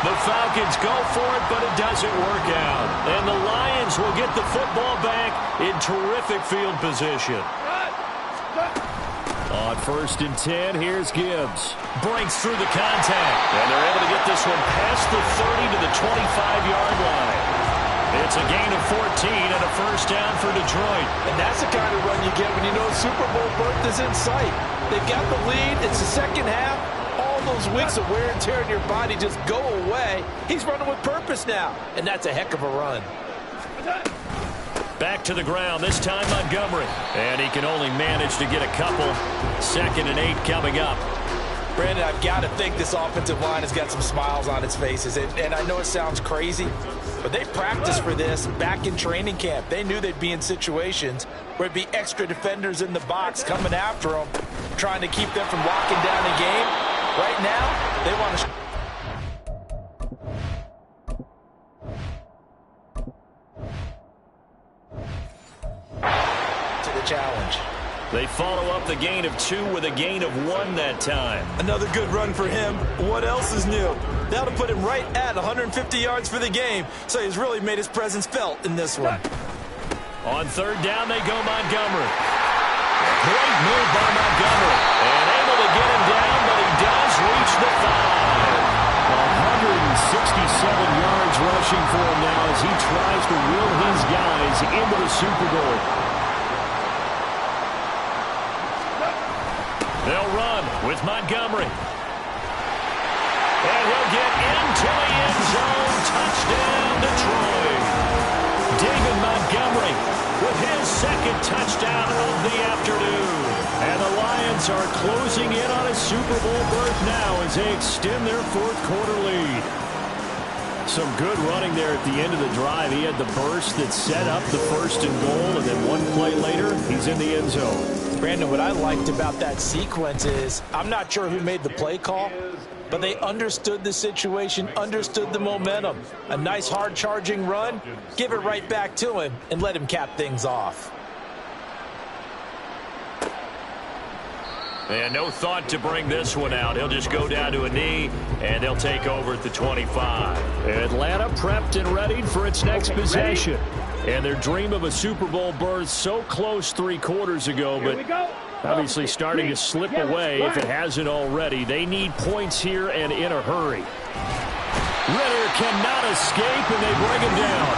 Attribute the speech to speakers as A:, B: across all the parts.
A: The Falcons go for it, but it doesn't work out. And the Lions will get the football back in terrific field position. On 1st and 10, here's Gibbs. Breaks through the contact. And they're able to get this one past the 30 to the 25-yard line. It's a gain of 14 and a first down for Detroit.
B: And that's the kind of run you get when you know Super Bowl berth is in sight. They've got the lead. It's the second half. All those weeks of wear and tear in your body just go away. He's running with purpose now. And that's a heck of a run.
A: Back to the ground, this time Montgomery. And he can only manage to get a couple. 2nd and 8 coming up.
B: Brandon, I've got to think this offensive line has got some smiles on its faces. And I know it sounds crazy, but they practiced for this back in training camp. They knew they'd be in situations where it'd be extra defenders in the box coming after them, trying to keep them from locking down the game. Right now, they want to... challenge.
A: They follow up the gain of 2 with a gain of 1 that time.
B: Another good run for him. What else is new? That'll put him right at 150 yards for the game, so he's really made his presence felt in this one.
A: On 3rd down, they go Montgomery. Great move by Montgomery. And able to get him down, but he does reach the 5. 167 yards rushing for him now as he tries to will his guys into the Super Bowl. They'll run with Montgomery. And he'll get into the end zone. Touchdown, Detroit. David Montgomery with his 2nd touchdown of the afternoon. And the Lions are closing in on a Super Bowl berth now as they extend their 4th quarter lead. Some good running there at the end of the drive. He had the burst that set up the 1st and goal, and then 1 play later, he's in the end zone.
B: Brandon, what I liked about that sequence is I'm not sure who made the play call, but they understood the situation, understood the momentum. A nice hard-charging run, give it right back to him, and let him cap things off.
A: And no thought to bring this one out. He'll just go down to a knee, and they'll take over at the 25. Atlanta prepped and readied for its next possession. And their dream of a Super Bowl berth so close 3 quarters ago, but obviously starting to slip away if it hasn't already. They need points here and in a hurry. Ritter cannot escape, and they bring him down.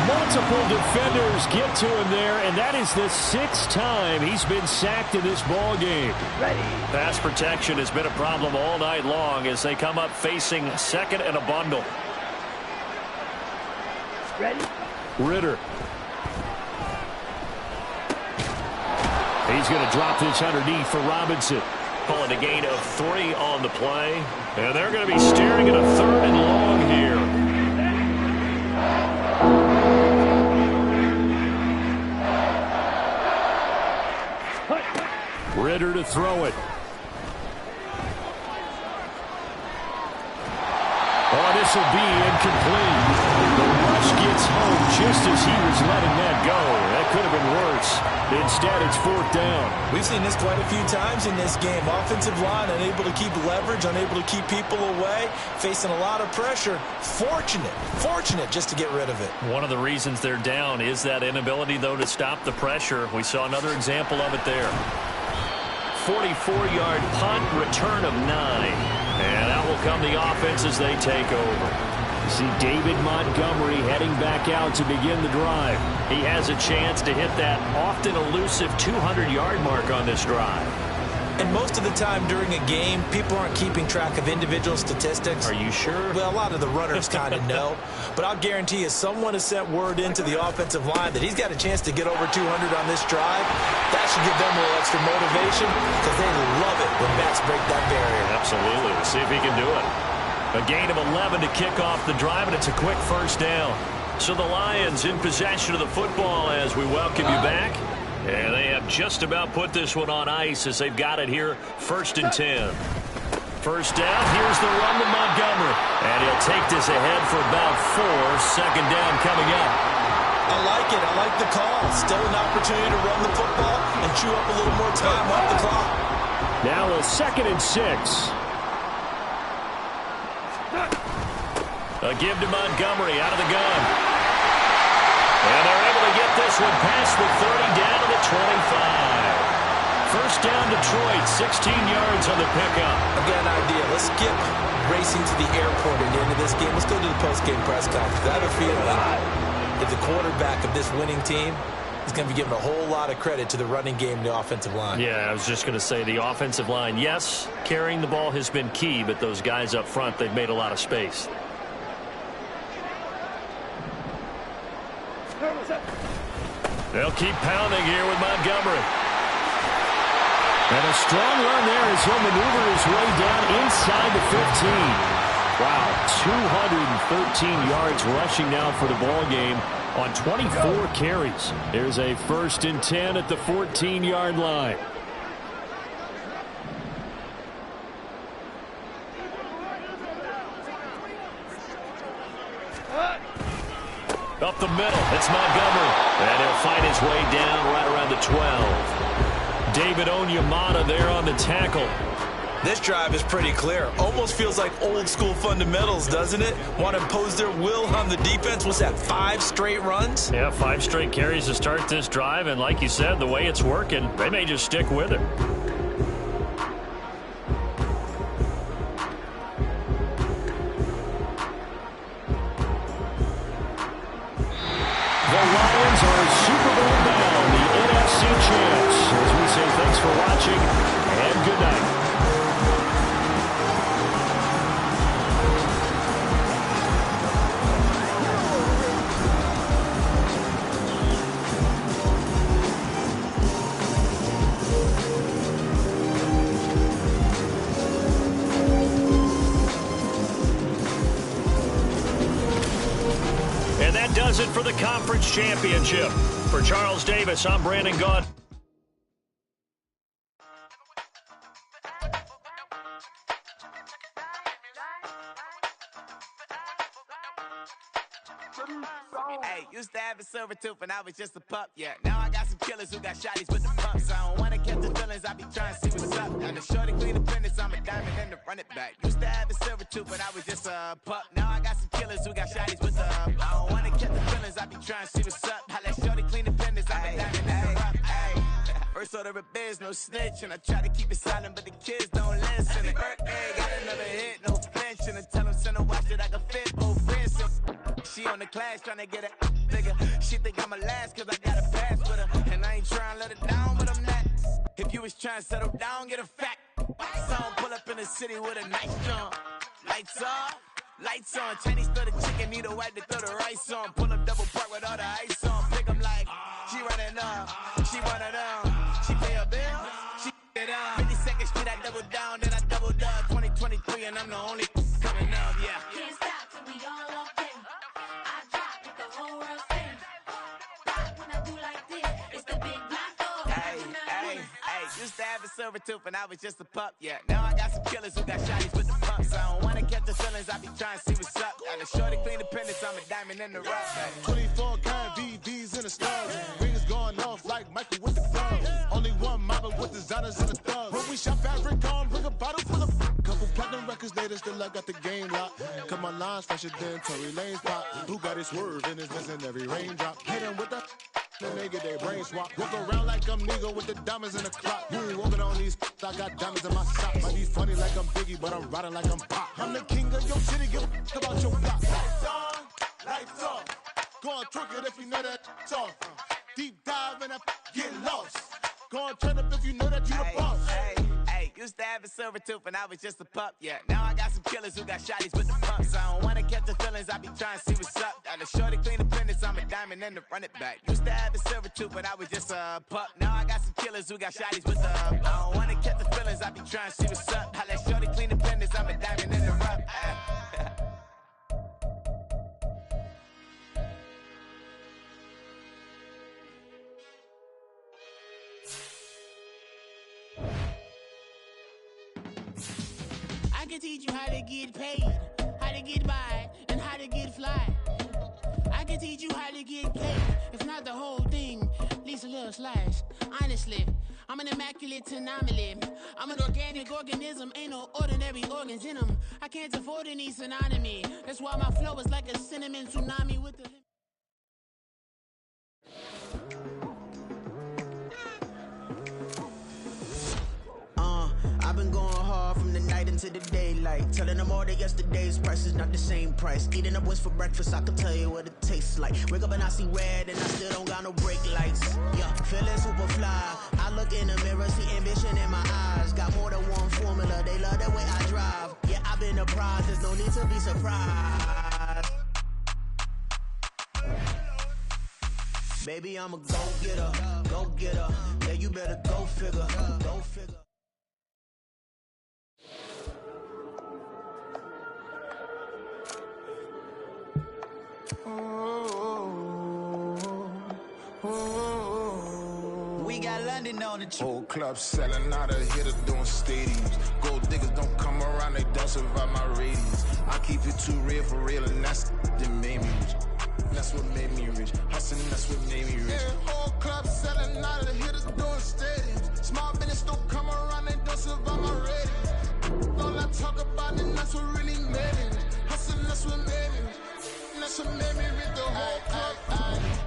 A: Multiple defenders get to him there, and that is the 6th time he's been sacked in this ball game. Pass protection has been a problem all night long as they come up facing 2nd and a bundle. Ritter. He's going to drop this underneath for Robinson. Pulling a gain of 3 on the play. And they're going to be staring at a 3rd and long here. Ritter to throw it. Oh, this will be incomplete. The rush gets home just as he was letting that go. That could have been worse. Instead, it's 4th down.
B: We've seen this quite a few times in this game. Offensive line unable to keep leverage, unable to keep people away, facing a lot of pressure. Fortunate just to get rid of it.
A: One of the reasons they're down is that inability, though, to stop the pressure. We saw another example of it there. 44-yard punt, return of 9. And out will come the offense as they take over. See David Montgomery heading back out to begin the drive. He has a chance to hit that often elusive 200-yard mark on this drive.
B: And most of the time during a game, people aren't keeping track of individual statistics.
A: Are you sure?
B: Well, a lot of the runners kind of know. But I'll guarantee you someone has sent word into the offensive line that he's got a chance to get over 200 on this drive. That should give them a little extra motivation because they love it when backs break that barrier.
A: Absolutely. Let's see if he can do it. A gain of 11 to kick off the drive, and it's a quick first down. So the Lions in possession of the football as we welcome you back. And they have just about put this one on ice as they've got it here, 1st and 10. First down, here's the run to Montgomery. And he'll take this ahead for about 4. 2nd down coming up.
B: I like it. I like the call. Still an opportunity to run the football and chew up a little more time off the clock.
A: Now a 2nd and 6. A give to Montgomery out of the gun. And they're able to get this one past the 30 down to the 25. First down Detroit, 16 yards on the pickup.
B: I've got an idea. Let's skip racing to the airport at the end of this game. Let's go to the post-game press conference. I have a feeling that the quarterback of this winning team is going to be given a whole lot of credit to the running game and the offensive line.
A: Yeah, I was just going to say the offensive line, yes, carrying the ball has been key, but those guys up front, they've made a lot of space. They'll keep pounding here with Montgomery. And a strong run there as he'll maneuver his way down inside the 15. Wow, 213 yards rushing now for the ball game on 24 carries. Here's a 1st and 10 at the 14-yard line. Up the middle, it's Montgomery. And he'll find his way down right around the 12. David Onyemata there on the tackle.
B: This drive is pretty clear. Almost feels like old school fundamentals, doesn't it? Want to impose their will on the defense. What's that, 5 straight runs?
A: Yeah, 5 straight carries to start this drive. And like you said, the way it's working, they may just stick with it. The Lions are Super Bowl bound, the NFC champs. As we say, thanks for watching and good night. And that does it for the conference championship. For Charles Davis, I'm Brandon Gaud.
C: Hey, used to have a silver tooth when I was just a pup, yeah. Now I got some killers who got shotties with the pumps. I don't wanna catch the feelings, I be trying to see what's up. Now the shorty clean the fitness, I'm a diamond and the run it back. Used to have a silver tooth when I was just a pup. Now I got some killers who got shotties with the I don't wanna catch the feelings, I be trying to see what's up. How that shorty clean the fitness, I'm a diamond and the rock. First order of biz, no snitch, and I try to keep it silent, but the kids don't listen. And birthday, got another hit, no flinch, and I tell them send a watch that I can fit both wrists. She on the class trying to get it bigger. She think I'm a last cause I got a pass with her. And I ain't trying to let her down, but I'm not. If you was trying to settle down, get a fact. Song pull up in the city with a nice jump. Lights off, lights on. Chinese throw the chicken, need a wipe to throw the rice on. Pull up double park with all the ice on. Pick 'em like, she running up, she one of them. She pay her bill, she it up. 52nd Street, I double down, then I doubled up. 2023, and I'm the only coming up, yeah.
D: Can't stop till we all locked in. I drop with the whole world spin. When I do like this, it's the big black dog.
C: Hey, used to have a silver tooth when I was just a pup, yeah. Now I got some killers who got shotties with the pumps. I don't wanna catch the feelings, I be trying to see what's up. Now the shorty clean the pendants, I'm a diamond in the rough.
E: 24 kind VVs in the stars. Rings going off like Michael with the clubs. Only one model with designers in the thugs. When we shop fabric on, bring a bottle full of couple platinum records later, still I got the game locked. Cause my lines fresher than Tory Lane's pop. Who got it swerve and it's missing every raindrop. Hit them with the then they get their brain swap. Walk around like I'm nigga with the diamonds in the clock. You ain't walking on these, I got diamonds in my socks. Might be funny like I'm Biggie, but I'm riding like I'm Pop. I'm the king of your city, give a about your block. Lights on, lights off. Go on, twerk it if you know that off. Deep dive and get lost. Go on, turn up if you know that you the boss.
C: Hey, used to have a silver tooth when I was just a pup, yeah. Now I got some killers who got shotties with the pumps. I don't wanna catch the feelings, I be trying to see what's up. Now the shorty clean the pendants, I'm a diamond and the run it back. Used to have a silver tooth when I was just a pup. Now I got some killers who got shotties with the I don't wanna catch the feelings, I be trying to see what's up. How that shorty clean the pendants, I'm a diamond in the rough.
F: I can teach you how to get paid, how to get by, and how to get fly. I can teach you how to get paid. If not the whole thing, at least a little slice. Honestly, I'm an immaculate anomaly. I'm an organic organism, ain't no ordinary organs in them. I can't afford any synonymy. That's why my flow is like a cinnamon tsunami with the...
G: I've been going hard from the night into the daylight, telling them all that yesterday's price is not the same price. Eating up what's for breakfast, I can tell you what it tastes like. Wake up and I see red and I still don't got no brake lights. Yeah, feeling super fly. I look in the mirror, see ambition in my eyes. Got more than one formula, they love the way I drive. Yeah, I've been a prize, there's no need to be surprised. Baby, I'm a go-getter, go-getter. Yeah, you better go figure, go figure.
C: We got London on the trip.
E: Whole club selling out of hitter doing stadiums. Gold diggers don't come around, they don't survive my ratings. I keep it too real for real, and that's that made me rich. That's what made me rich. Hustling, that's what made me rich. Yeah, whole club selling out of hitters doing stadiums. Small business don't come around, they don't survive my ratings. All I talk about it, that's what really made me rich. Hustling, that's what made me rich. That's what made me rich. The whole club.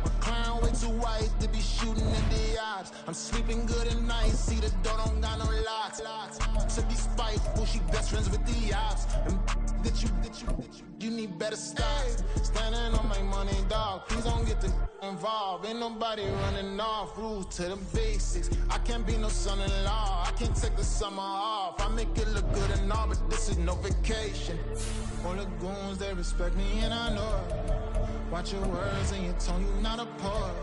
E: My crown way too white to be shooting in the odds. I'm sleeping good at night, see the door don't got no locks. To be spiteful, she best friends with the ops. And you need better stop. Standing on my money, dog. Please don't get the involved. Ain't nobody running off. Rules to the basics. I can't be no son-in-law. I can't take the summer off. I make it look good and all, but this is no vacation. All the goons, they respect me and I know it. Watch your words and your tone, you not a poet.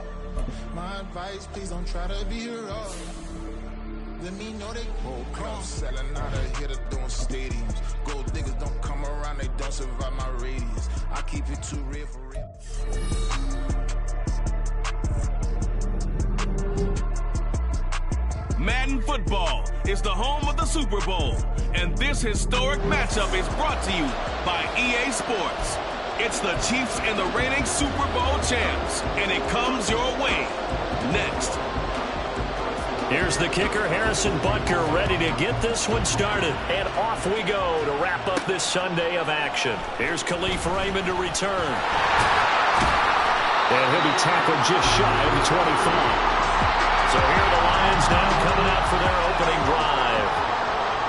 E: My advice, please don't try to be heroic. Let me know they whole crowd selling out of hitter doing stadiums. Gold diggers don't come around, they don't survive my radius. I keep it too real for real.
H: Madden football is the home of the Super Bowl, and this historic matchup is brought to you by EA Sports. It's the Chiefs and the reigning Super Bowl champs, and it comes your way next.
A: Here's the kicker, Harrison Butker, ready to get this one started. And off we go to wrap up this Sunday of action. Here's Khalif Raymond to return. And he'll be tackled just shy of the 25. So here are the Lions now coming out for their opening drive.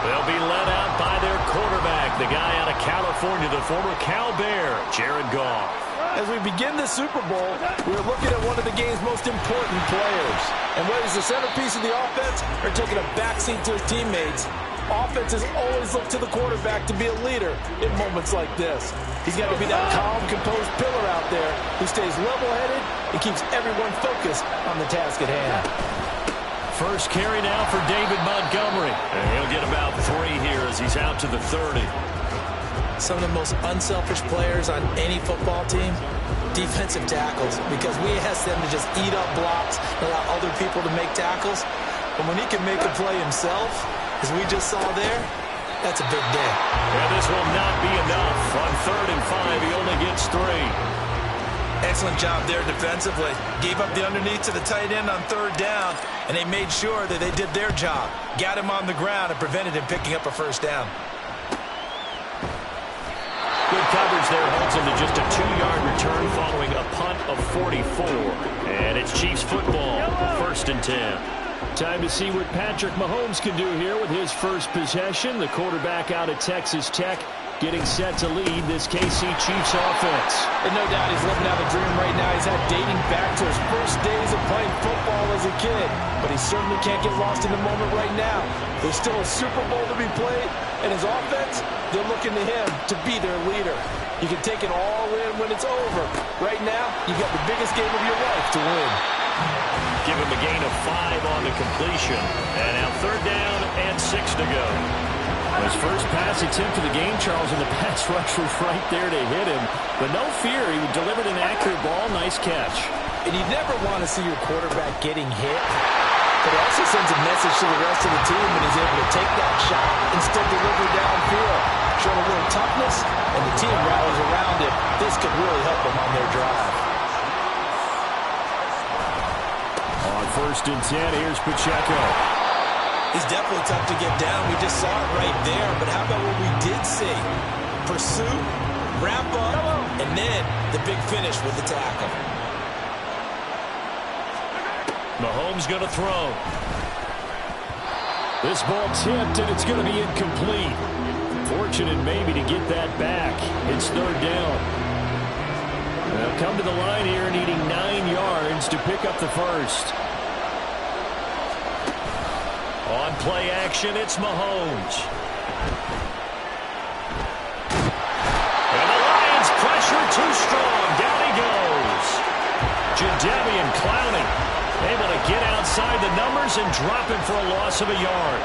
A: They'll be led out by their quarterback, the guy out of California, the former Cal Bear, Jared Goff.
B: As we begin the Super Bowl, we're looking at one of the game's most important players. And whether he's the centerpiece of the offense or taking a backseat to his teammates, offenses always look to the quarterback to be a leader in moments like this. He's got to be that calm, composed pillar out there who stays level-headed and keeps everyone focused on the task at hand.
A: First carry now for David Montgomery. And he'll get about 3 here as he's out to the 30.
B: Some of the most unselfish players on any football team, defensive tackles, because we ask them to just eat up blocks and allow other people to make tackles. But when he can make a play himself, as we just saw there, that's a big day.
A: And this will not be enough. On 3rd and 5, he only gets 3.
B: Excellent job there defensively. Gave up the underneath to the tight end on 3rd down, and they made sure that they did their job. Got him on the ground and prevented him picking up a 1st down.
A: Good coverage there holds him to just a 2-yard return following a punt of 44. And it's Chiefs football, 1st and 10. Time to see what Patrick Mahomes can do here with his first possession. The quarterback out of Texas Tech getting set to lead this KC Chiefs offense.
B: And no doubt he's living out a dream right now. He's had dating back to his first days of playing football as a kid. But he certainly can't get lost in the moment right now. There's still a Super Bowl to be played, and his offense, they're looking to him to be their leader. You can take it all in when it's over. Right now, you've got the biggest game of your life to win.
A: Give him a gain of 5 on the completion. And now 3rd down and 6 to go. His first pass attempt of the game, Charles, and the pass rush was right there to hit him. But no fear, he delivered an accurate ball. Nice catch.
B: And you never want to see your quarterback getting hit. But it also sends a message to the rest of the team when he's able to take that shot and still deliver downfield. Showing a little toughness, and the team rallies around him. This could really help them on their drive.
A: On 1st and 10, here's Pacheco.
B: He's definitely tough to get down. We just saw it right there. But how about what we did see? Pursuit, wrap up, and then the big finish with the tackle.
A: Mahomes going to throw. This ball tipped, and it's going to be incomplete. Fortunate maybe to get that back. It's third down. They'll come to the line here needing 9 yards to pick up the first. On play action, it's Mahomes. And the Lions pressure too strong. Down he goes. Jadeveon Clowney able to get outside the numbers and drop him for a loss of a yard.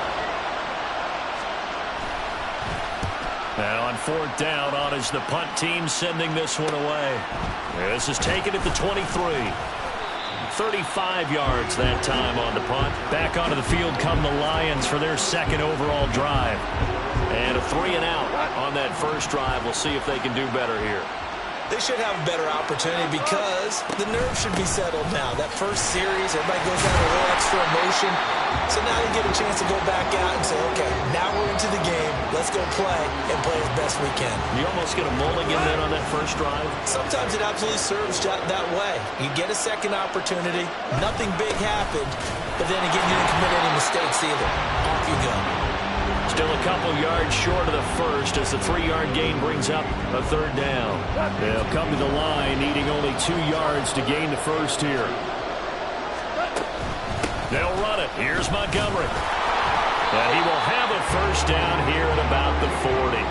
A: Now on fourth down, on is the punt team sending this one away. This is taken at the 23. 35 yards that time on the punt. Back onto the field come the Lions for their second overall drive. And a 3-and-out on that first drive. We'll see if they can do better here.
B: They should have a better opportunity because the nerves should be settled now. That first series, everybody goes out with a little extra emotion. So now they get a chance to go back out and say, okay, now we're into the game. Let's go play and play as best we can.
A: You almost get a mulligan then on that first drive?
B: Sometimes it absolutely serves that way. You get a second opportunity. Nothing big happened. But then again, you didn't commit any mistakes either. Off you go.
A: Still a couple yards short of the first as the 3-yard gain brings up a third down. They'll come to the line needing only 2 yards to gain the first here. They'll run it. Here's Montgomery. And he will have a first down here at about the 40.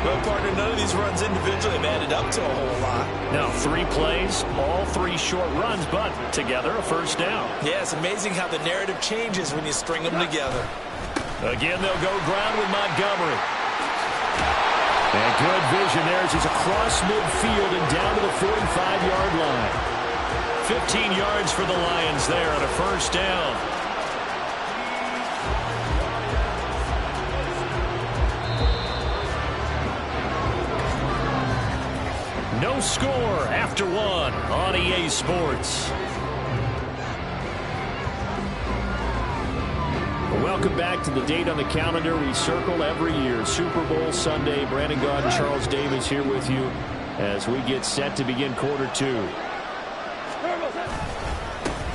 B: Well, partner, none of these runs individually have added up to a whole lot.
A: Now, 3 plays, all 3 short runs, but together a first down.
B: Yeah, it's amazing how the narrative changes when you string them together.
A: Again, they'll go ground with Montgomery. And good vision there as he's across midfield and down to the 45-yard line. 15 yards for the Lions there on a first down. No score after 1 on EA Sports. Welcome back to the date on the calendar we circle every year. Super Bowl Sunday. Brandon Gaud and Charles Davis here with you as we get set to begin quarter 2.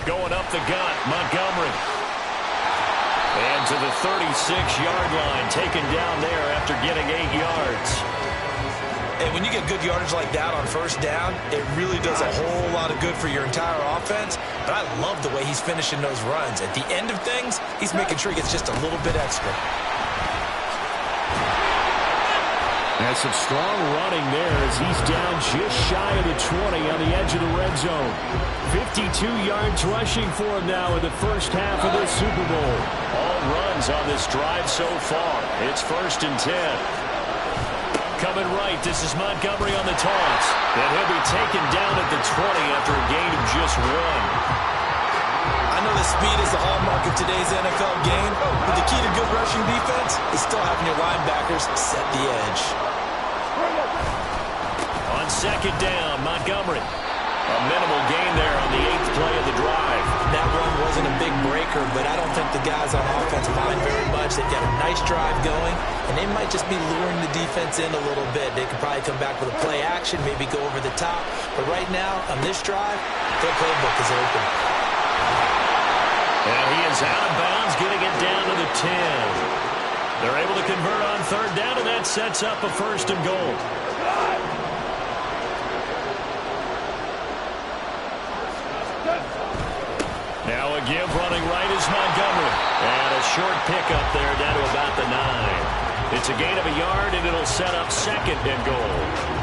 A: Going up the gut, Montgomery. And to the 36-yard line, taken down there after getting 8 yards.
B: And when you get good yardage like that on first down, it really does a whole lot of good for your entire offense. But I love the way he's finishing those runs. At the end of things, he's making sure he gets just a little bit extra.
A: That's some strong running there as he's down just shy of the 20 on the edge of the red zone. 52 yards rushing for him now in the first half of this Super Bowl. All runs on this drive so far. It's first and 10. Coming right, this is Montgomery on the toss. And he'll be taken down at the 20 after a gain of just 1.
B: I know that speed is the hallmark of today's NFL game, but the key to good rushing defense is still having your linebackers set the edge.
A: On second down, Montgomery. A minimal gain there on the 8th play of the drive.
B: That run wasn't a big breaker, but I don't think the guys on offense mind very much. They've got a nice drive going, and they might just be luring the defense in a little bit. They could probably come back with a play action, maybe go over the top. But right now, on this drive, their playbook is open.
A: And he is out of bounds, getting it down to the 10. They're able to convert on third down, and that sets up a first and goal. Now a give running right is Montgomery. And a short pickup there down to about the 9. It's a gain of a yard, and it'll set up second and goal.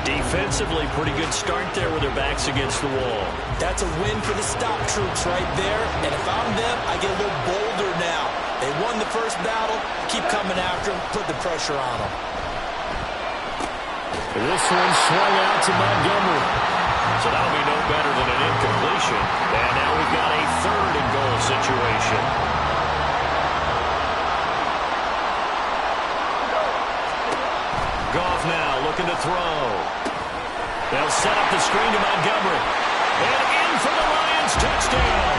A: Defensively, pretty good start there with their backs against the wall.
B: That's a win for the stop troops right there. And if I'm them, I get a little bolder now. They won the first battle. Keep coming after them. Put the pressure on them.
A: This one swung out to Montgomery. So that'll be no better than an incompletion. And now we've got a third and goal situation. Goff now looking to throw. They'll set up the screen to Montgomery. And in for the Lions touchdown.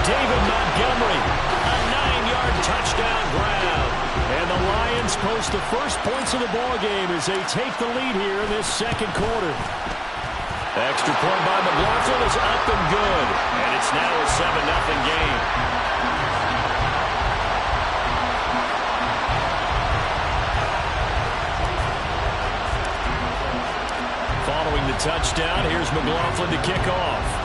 A: David Montgomery 70-yard touchdown grab. And the Lions post the first points of the ballgame as they take the lead here in this second quarter. Extra point by McLaughlin is up and good. And it's now a 7-0 game. Following the touchdown, here's McLaughlin to kick off.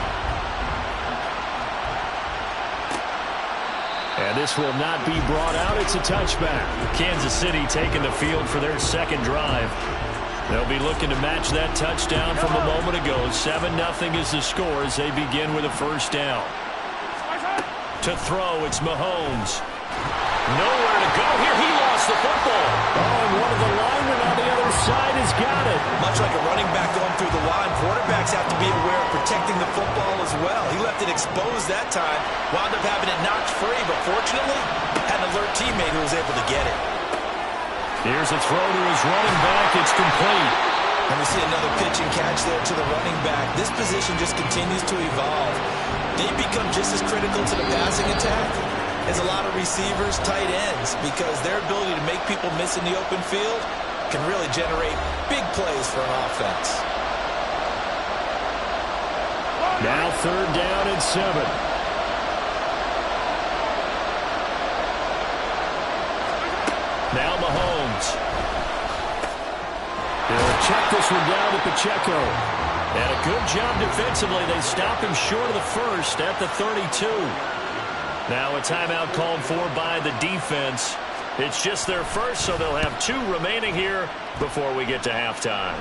A: And this will not be brought out. It's a touchback. Kansas City taking the field for their second drive. They'll be looking to match that touchdown from a moment ago. 7-0 is the score as they begin with a first down. To throw, it's Mahomes. Nowhere to go here. He lost the football. Oh, and one of the linemen on the other side has got it.
B: Much like a running back going through the line, quarterbacks have to be aware of protecting the football as well. He left it exposed that time, wound up having it knocked free, but fortunately had an alert teammate who was able to get it.
A: Here's a throw to his running back. It's complete.
B: And we see another pitch and catch there to the running back. This position just continues to evolve. They become just as critical to the passing attack as a lot of receivers, tight ends, because their ability to make people miss in the open field can really generate big plays for an offense.
A: Now 3rd down and 7. Now Mahomes. He'll check this one down to Pacheco. And a good job defensively. They stop him short of the first at the 32. Now a timeout called for by the defense. It's just their first, so they'll have 2 remaining here before we get to halftime.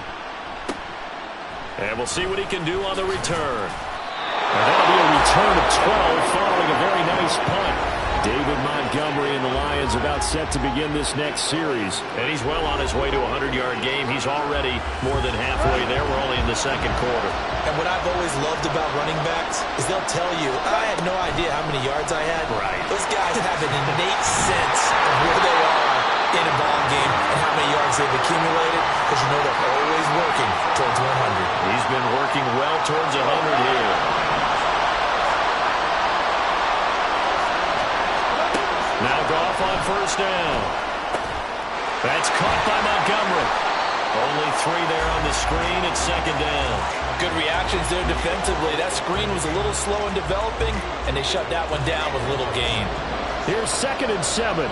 A: And we'll see what he can do on the return. And that'll be a return of 12 following a very nice punt. David Montgomery and the Lions about set to begin this next series. And he's well on his way to a 100-yard game. He's already more than halfway there. We're only in the second quarter.
B: And what I've always loved about running backs is they'll tell you, I had no idea how many yards I had.
A: Right.
B: Those guys have an innate sense of where they are in a ball game and how many yards they've accumulated, because you know they're always working towards 100.
A: He's been working well towards 100 here. Now Goff on first down. That's caught by Montgomery. Only 3 there on the screen. It's 2nd down.
B: Good reactions there defensively. That screen was a little slow in developing, and they shut that one down with little gain.
A: Here's 2nd and 7.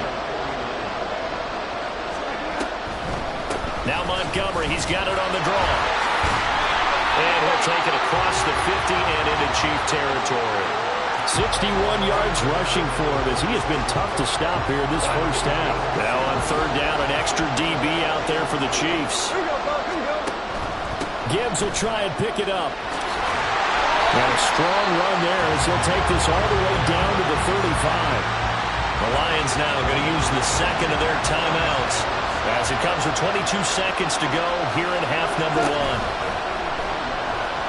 A: Now Montgomery, he's got it on the draw. And he'll take it across the 50 and into Chief territory. 61 yards rushing for him as he has been tough to stop here this first half. Now on 3rd down, an extra DB out there for the Chiefs. Gibbs will try and pick it up. And a strong run there as he'll take this all the way down to the 35. The Lions now going to use the second of their timeouts as it comes with 22 seconds to go here in half number 1.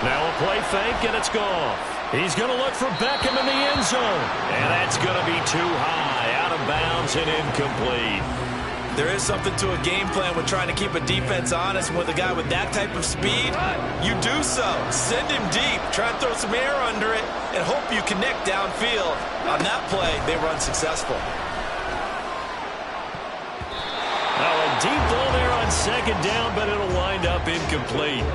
A: Now a play fake, and it's gone. He's going to look for Beckham in the end zone. And that's going to be too high, out of bounds and incomplete.
B: There is something to a game plan with trying to keep a defense honest. With a guy with that type of speed, you do so. Send him deep. Try and throw some air under it and hope you connect downfield. On that play, they were unsuccessful.
A: Now a deep ball there on 2nd down, but it'll wind up incomplete.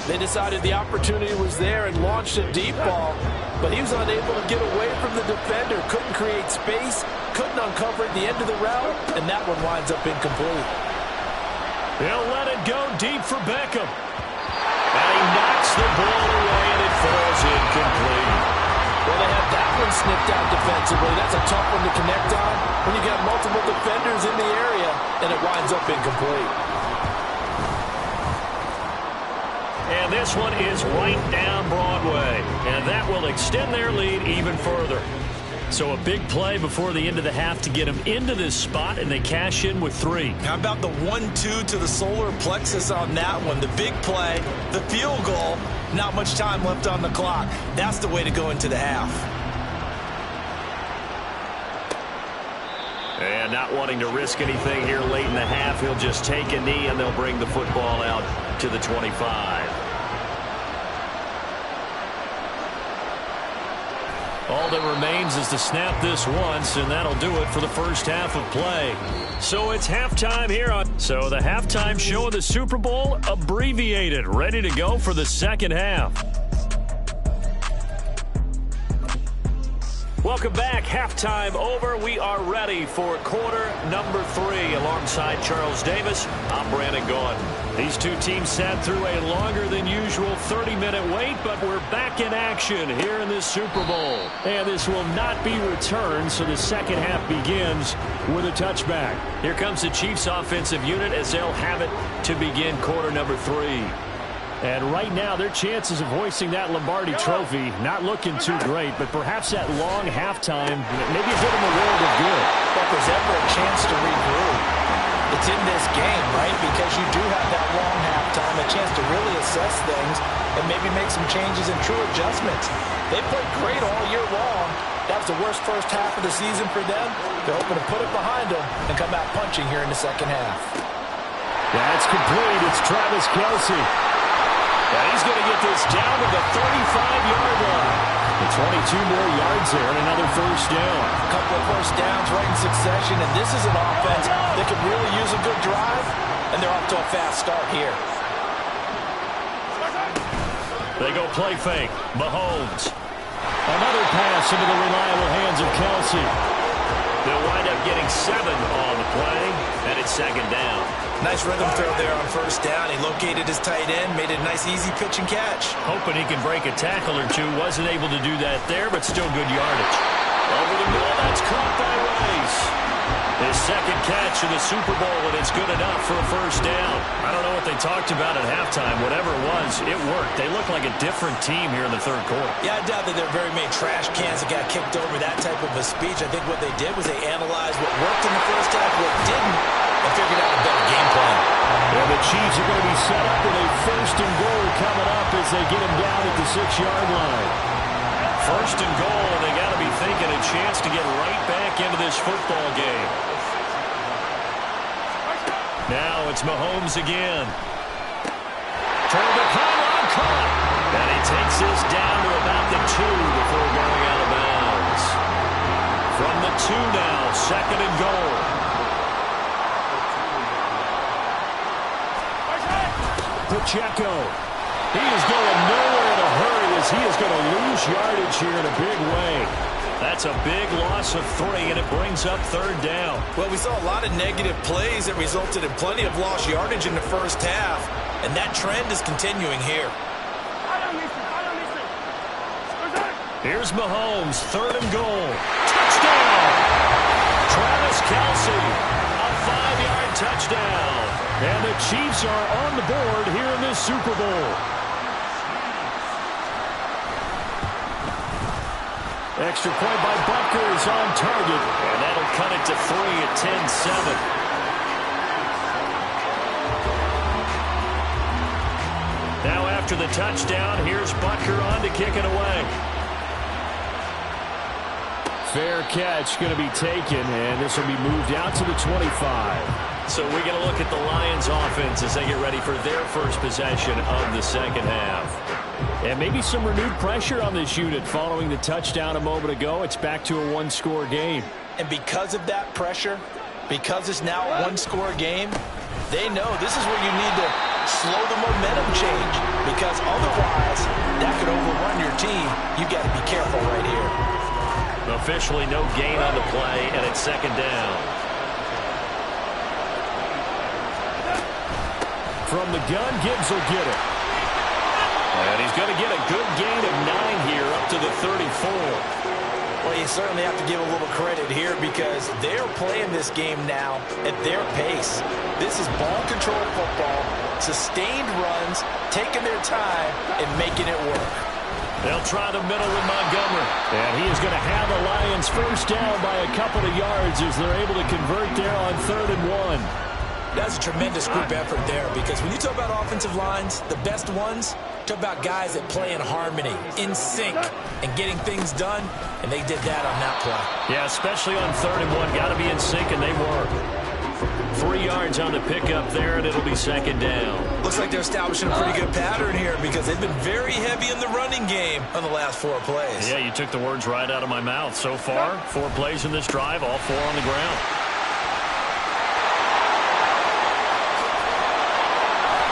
B: They decided the opportunity was there and launched a deep ball, but he was unable to get away from the defender, couldn't create space, couldn't uncover at the end of the route, and that one winds up incomplete.
A: They'll let it go deep for Beckham. And he knocks the ball away, and it falls incomplete.
B: Well, they had that one snipped out defensively. That's a tough one to connect on when you got multiple defenders in the area, and it winds up incomplete.
A: And this one is right down Broadway. And that will extend their lead even further. So a big play before the end of the half to get them into this spot, and they cash in with 3.
B: How about the 1-2 to the solar plexus on that one? The big play, the field goal, not much time left on the clock. That's the way to go into the half.
A: And not wanting to risk anything here late in the half, he'll just take a knee, and they'll bring the football out to the 25. All that remains is to snap this once, and that'll do it for the first half of play. So it's halftime here So the halftime show of the Super Bowl, abbreviated, ready to go for the second half. Welcome back. Halftime over. We are ready for quarter number 3. Alongside Charles Davis, I'm Brandon Gaudin. These two teams sat through a longer than usual 30-minute wait, but we're back in action here in this Super Bowl. And this will not be returned, so the second half begins with a touchback. Here comes the Chiefs offensive unit as they'll have it to begin quarter number 3. And right now, their chances of hoisting that Lombardi trophy not looking too great, but perhaps that long halftime maybe did them a world of good.
B: If there's ever a chance to regroup, it's in this game, right? Because you do have that long halftime, a chance to really assess things and maybe make some changes and true adjustments. They played great all year long. That was the worst first half of the season for them. They're hoping to put it behind them and come out punching here in the second half.
A: That's complete. It's Travis Kelce. And he's going to get this down to the 35-yard line. And 22 more yards there and another first down.
B: A couple of first downs right in succession, and this is an offense that could really use a good drive, and they're off to a fast start here.
A: They go play fake. Mahomes. Another pass into the reliable hands of Kelce. They'll wind up getting 7 on the play, and it's second down.
B: Nice rhythm throw there on first down. He located his tight end, made a nice easy pitch and catch.
A: Hoping he can break a tackle or two. Wasn't able to do that there, but still good yardage. Over the middle, that's caught by Rice. His second catch in the Super Bowl, and it's good enough for a first down. I don't know what they talked about at halftime. Whatever it was, it worked. They look like a different team here in the third quarter.
B: Yeah, I doubt that there are very many trash cans that got kicked over, that type of a speech. I think what they did was they analyzed what worked in the first half, what didn't, and figured out a better game plan.
A: Yeah, the Chiefs are going to be set up with a first and goal coming up as they get him down at the 6-yard line. First and goal, and they got to be thinking a chance to get right back into this football game. Now it's Mahomes again. Turned the pylon, caught. And he takes this down to about the 2 before going out of bounds. From the 2 now, second and goal. Pacheco. He is going nowhere in a hurry as he is going to lose yardage here in a big way. That's a big loss of 3, and it brings up third down.
B: Well, we saw a lot of negative plays that resulted in plenty of lost yardage in the first half, and that trend is continuing here.
A: Here's Mahomes, third and goal. Touchdown! Travis Kelce, a 5-yard touchdown. And the Chiefs are on the board here in this Super Bowl. Extra point by Butker is on target, and that'll cut it to 3 at 10-7. Now after the touchdown, here's Butker on to kick it away. Fair catch going to be taken, and this will be moved out to the 25. So we're going to look at the Lions offense as they get ready for their first possession of the second half. And maybe some renewed pressure on this unit following the touchdown a moment ago. It's back to a 1-score game.
B: And because of that pressure, because it's now a 1-score game, they know this is where you need to slow the momentum change, because otherwise that could overrun your team. You've got to be careful right here.
A: Officially no gain on the play, and it's second down. From the gun, Gibbs will get it. And he's going to get a good gain of 9 here up to the 34.
B: Well, you certainly have to give a little credit here because they're playing this game now at their pace. This is ball control football, sustained runs, taking their time and making it work.
A: They'll try the middle with Montgomery. And he is going to have the Lions first down by a couple of yards as they're able to convert there on 3rd and 1.
B: That's a tremendous group effort there because when you talk about offensive lines, the best ones, talk about guys that play in harmony, in sync, and getting things done, and they did that on that play.
A: Yeah, especially on 3rd and 1. Got to be in sync, and they were. 3 yards on the pickup there, and it'll be second down.
B: Looks like they're establishing a pretty good pattern here because they've been very heavy in the running game on the last 4 plays.
A: Yeah, you took the words right out of my mouth. So far, 4 plays in this drive, all 4 on the ground.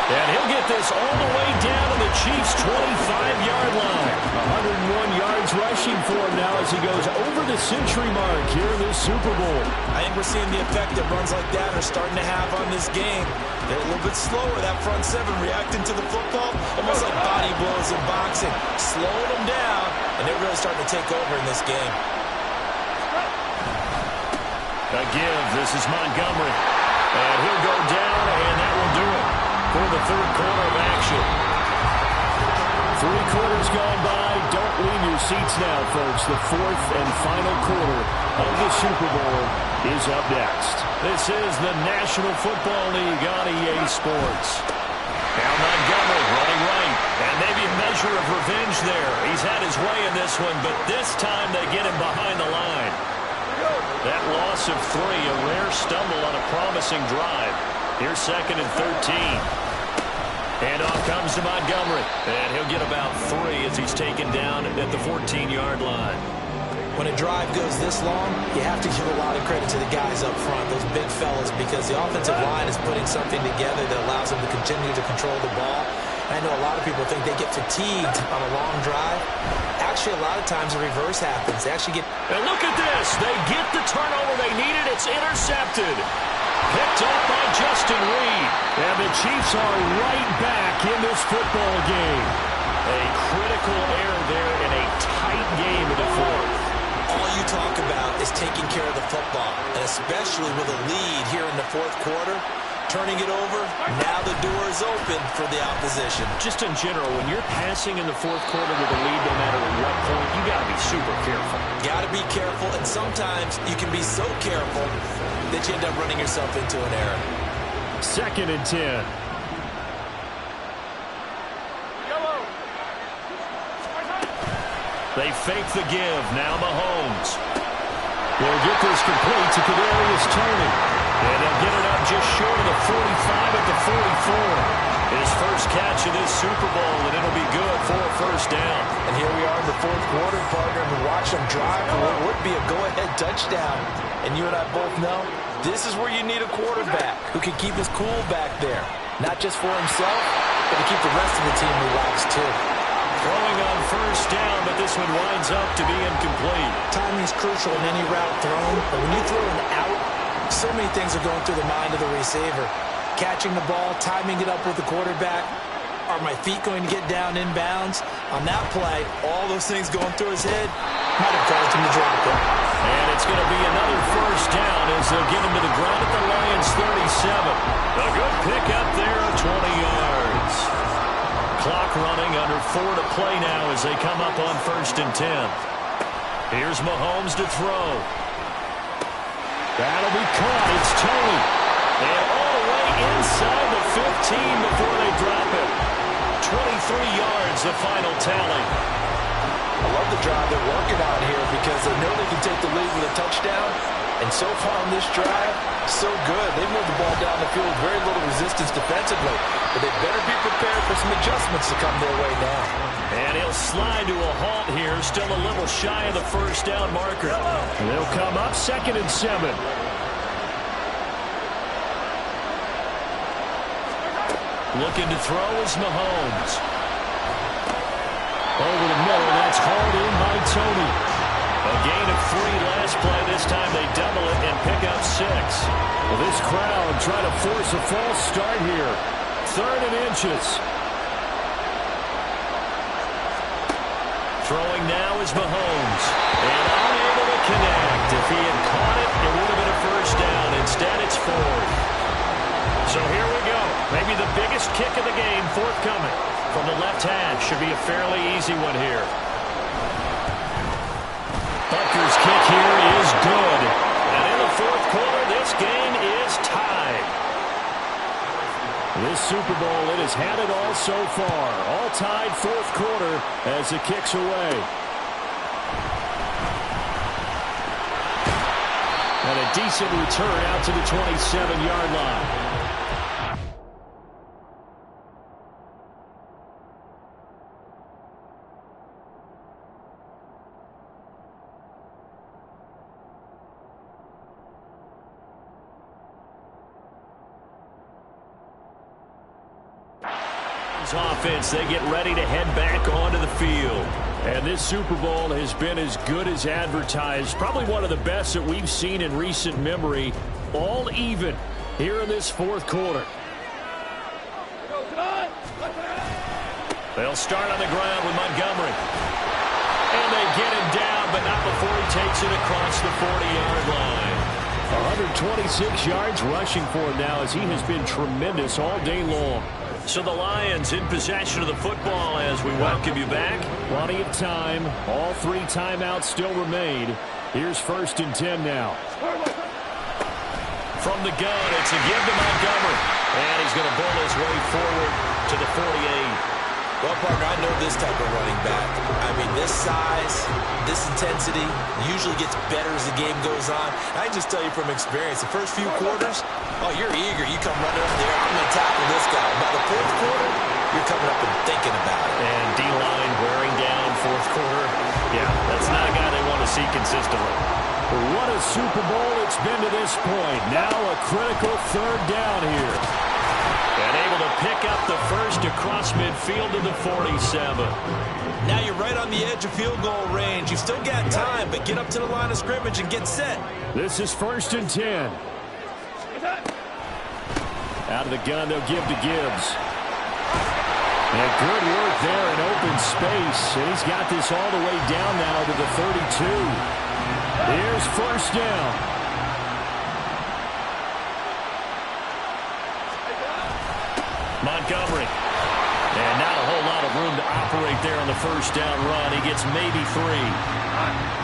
A: And he'll get this all the way down to the Chiefs' 25-yard line. 101 yards rushing for him now as he goes over the century mark here in this Super Bowl.
B: I think we're seeing the effect that runs like that are starting to have on this game. They're a little bit slower, that front 7 reacting to the football, almost like body blows in boxing, slowing them down, and they're really starting to take over in this game.
A: A give. This is Montgomery. And he'll go down, and that will do it for the third quarter of action. 3 quarters gone by. Don't leave your seats now, folks. The 4th and final quarter of the Super Bowl is up next. This is the National Football League on EA Sports. Now Montgomery running right. And maybe a measure of revenge there. He's had his way in this one, but this time they get him behind the line. That loss of 3, a rare stumble on a promising drive. Here's 2nd and 13. And off comes to Montgomery. And he'll get about 3 as he's taken down at the 14-yard line.
B: When a drive goes this long, you have to give a lot of credit to the guys up front, those big fellas, because the offensive line is putting something together that allows them to continue to control the ball. I know a lot of people think they get fatigued on a long drive. Actually, a lot of times the reverse happens. They actually get...
A: And look at this. They get the turnover they needed. It's intercepted. Picked up by Justin Reed. And the Chiefs are right back in this football game. A critical error there in a tight game in the 4th.
B: All you talk about is taking care of the football, and especially with a lead here in the 4th quarter. Turning it over, now the door is open for the opposition.
A: Just in general, when you're passing in the 4th quarter with a lead, no matter at what point, you got to be super careful.
B: Got to be careful, and sometimes you can be so careful that you end up running yourself into an error.
A: 2nd and 10. They fake the give. Now Mahomes. They'll get this complete to Kadarius Toney. And they'll get it up just short of the 45 at the 44. His first catch of this Super Bowl, and it'll be good for a first down.
B: And here we are in the 4th quarter, partner, and watch them drive for what would be a go-ahead touchdown. And you and I both know this is where you need a quarterback who can keep his cool back there. Not just for himself, but to keep the rest of the team relaxed, too.
A: Throwing on first down, but this one winds up to be incomplete.
B: Timing is crucial in any route thrown, but when you throw an out, so many things are going through the mind of the receiver. Catching the ball, timing it up with the quarterback. Are my feet going to get down inbounds? On that play, all those things going through his head might have caused him to drop it.
A: And it's going to be another first down as they'll get him to the ground at the Lions' 37. A good pickup there of 20 yards. Clock running, under 4 to play now as they come up on 1st and 10. Here's Mahomes to throw. That'll be caught. It's Toney. And all the way inside the 15 before they drop it. 23 yards, the final tally.
B: I love the drive they're working on here because they know they can take the lead with a touchdown. And so far on this drive, so good. They moved the ball down the field with very little resistance defensively. But they better be prepared for some adjustments to come their way now.
A: And he'll slide to a halt here, still a little shy of the first down marker. And they'll come up 2nd and 7. Looking to throw is Mahomes. Over the middle, that's hauled in by Toney. A gain of 3 last play. This time they double it and pick up 6. Well, this crowd trying to force a false start here. 3rd and inches. Throwing now is Mahomes. And unable to connect. If he had caught it, it would have been a first down. Instead, it's 4th. So here we go. Maybe the biggest kick of the game forthcoming. From the left hash. Should be a fairly easy one here. Butker's kick here is good. And in the 4th quarter, this game is tied. This Super Bowl, it has had it all so far. All tied 4th quarter as it kicks away. And And a decent return out to the 27-yard line. Offense, they get ready to head back onto the field. And this Super Bowl has been as good as advertised. Probably one of the best that we've seen in recent memory. All even here in this fourth quarter. They'll start on the ground with Montgomery. And they get him down, but not before he takes it across the 40-yard line. 126 yards rushing for him now, as he has been tremendous all day long. So the Lions in possession of the football as we welcome you back. Plenty of time. All 3 timeouts still remain. Here's 1st and 10 now. From the gun, it's a give to Montgomery. And he's going to bull his way forward to the 48.
B: Well, partner, I know this type of running back. I mean, this size, this intensity usually gets better as the game goes on. I can just tell you from experience, the first few quarters, oh, you're eager. You come running up there, I'm going to tackle this guy. By the fourth quarter, you're coming up and thinking about it.
A: And D-line wearing down fourth quarter. Yeah, that's not a guy they want to see consistently. What a Super Bowl it's been to this point. Now a critical 3rd down here. And able to pick up the first across midfield to the 47.
B: Now you're right on the edge of field goal range. You've still got time, but get up to the line of scrimmage and get set.
A: This is 1st and 10. Out of the gun, they'll give to Gibbs. And good work there in open space. And he's got this all the way down now to the 32. Here's 1st down. Montgomery. And not a whole lot of room to operate there on the 1st down run. He gets maybe 3.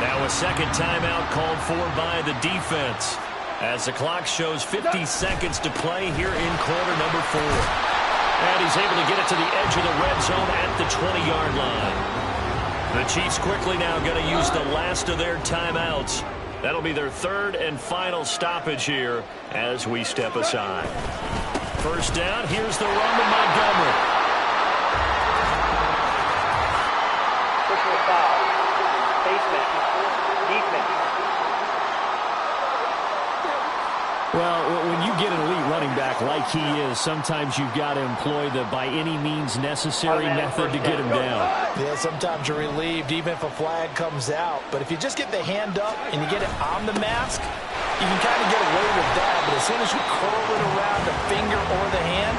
A: Now a second timeout called for by the defense, as the clock shows 50 seconds to play here in quarter number 4. And he's able to get it to the edge of the red zone at the 20-yard line. The Chiefs quickly now going to use the last of their timeouts. That'll be their 3rd and final stoppage here as we step aside. 1st down, here's the run to Montgomery.
I: Personal foul. Basement. Defense.
A: Well, when you get an elite running back like he is, sometimes you've got to employ the by any means necessary method to get him down.
B: Yeah, sometimes you're relieved even if a flag comes out. But if you just get the hand up and you get it on the mask, you can kind of get away with that. But as soon as you curl it around the finger or the hand,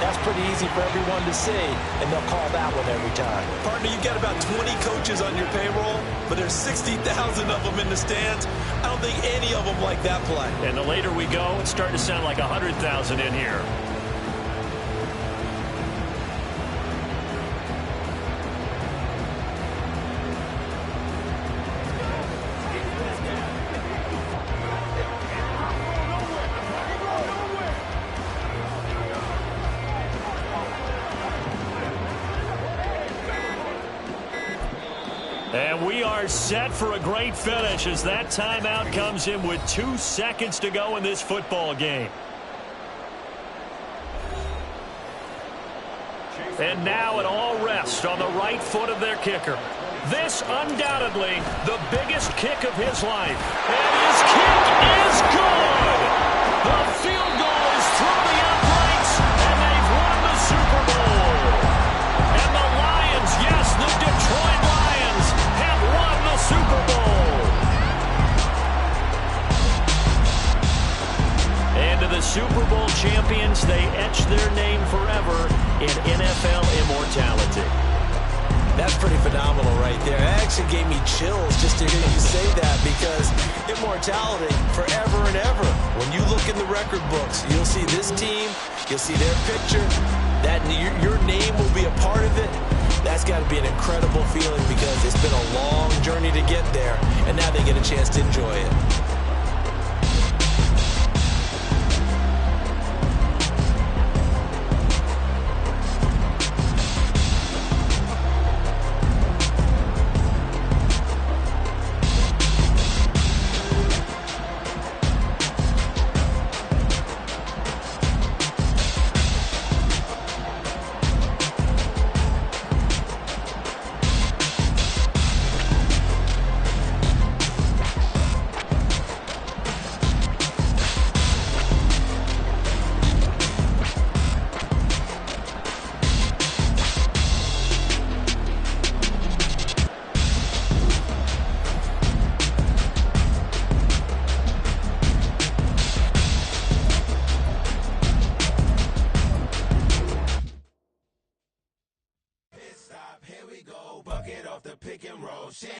B: that's pretty easy for everyone to see, and they'll call that one every time. Partner, you've got about 20 coaches on your payroll, but there's 60,000 of them in the stands. I don't think any of them like that play.
A: And the later we go, it's starting to sound like 100,000 in here. And we are set for a great finish as that timeout comes in with 2 seconds to go in this football game. And now it all rests on the right foot of their kicker. This undoubtedly the biggest kick of his life. And his kick is good. The field goal is through the uprights, and they've won the Super Bowl. And the Lions, yes, the Detroit Lions, have won the Super Bowl. And to the Super Bowl champions, they etch their name forever in NFL immortality.
B: That's pretty phenomenal right there. It actually gave me chills just to hear you say that, because immortality forever and ever. When you look in the record books, you'll see this team, you'll see their picture, that your name will be a part of it. That's got to be an incredible feeling, because it's been a long journey to get there, and now they get a chance to enjoy it.
C: off the pick and roll.